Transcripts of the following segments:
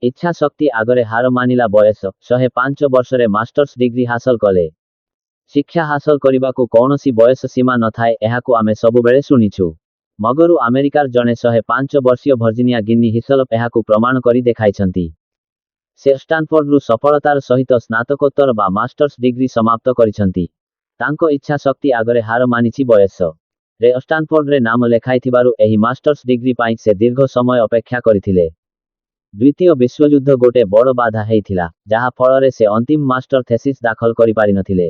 इच्छा शक्ति आगरे हार मानिला बयस 105 वर्षरे मास्टर्स डिग्री हासिल कले। शिक्षा हासिल करिबाकू कौनसी बयस सीमा न थाए एहाकू आमे सबुबेले शुनिछु। मगरू अमेरिकार जने 105 वर्षीय वर्जिनिया गिन्नी हिसलप एहाकू प्रमाण करी देखाइछंती। से स्टानफोर्डरू सफलतार सहित स्नातकोत्तर बा मास्टर्स डिग्री समाप्त करिछंती। तांको इच्छा शक्ति आगरे हार मानिछि बयस रे स्टानफोर्ड रे नाम लेखाइथिबारु एही मास्टर्स डिग्री पाई से दीर्घ समय अपेक्षा करिथिले। द्वितीय विश्वयुद्ध गोटे बड़ बाधा हेइथिला, जहा फलरे से अंतिम मास्टर थेसिस दाखल करि पारि नथिले।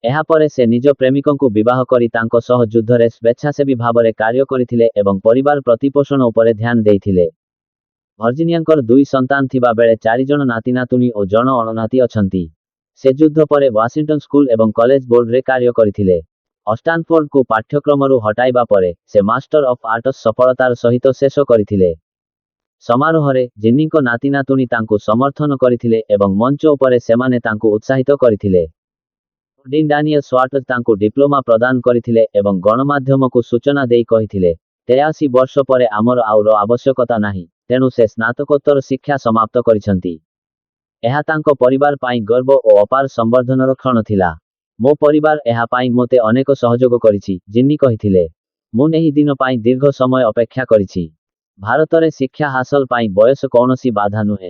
एहा परे से निज प्रेमिकंकु विवाह करी तांको सह युद्धरे स्वेच्छासेवी भावरे कार्य करिथिले एवं परिवार प्रतिपोषण उपरे ध्यान देइथिले। वर्जिनियांकर 2 संतान थिबा बेले 4 जन नाती नातुनी और जन अणनाती अछंती। से युद्ध परे वाशिंगटन स्कूल एवं कॉलेज बोर्ड रे कार्य करिथिले। स्टानफोर्ड को पाठ्यक्रमरु हटाइबा परे से मास्टर ऑफ आर्ट्स सफलतार सहित शेष करिथिले। समारोहरे जिन्नीको नाती नातुनी तांकु समर्थन करिथिले एवं मंच उपरे सेमाने तांकु उत्साहित करिथिले। डीन डानियल स्वार्ट्ज तांकु डिप्लोमा प्रदान करिथिले एवं गणमाध्यमकु सूचना देई कहिथिले, 83 वर्ष परे आमर आउर आवश्यकता नाही, तेणु से स्नातकोत्तर शिक्षा समाप्त करिछंती। एहा तांको परिवार पाई गर्व और अपार संवर्धनर क्षण थिला। मो परिवार एहा पाई मोते अनेक सहयोग करिछि, जिन्नी कहिथिले। मु एही दिन पाई दीर्घ समय अपेक्षा करिछि। भारतरे शिक्षा हासिल पाई बयस कौनसी बाधा नुहे।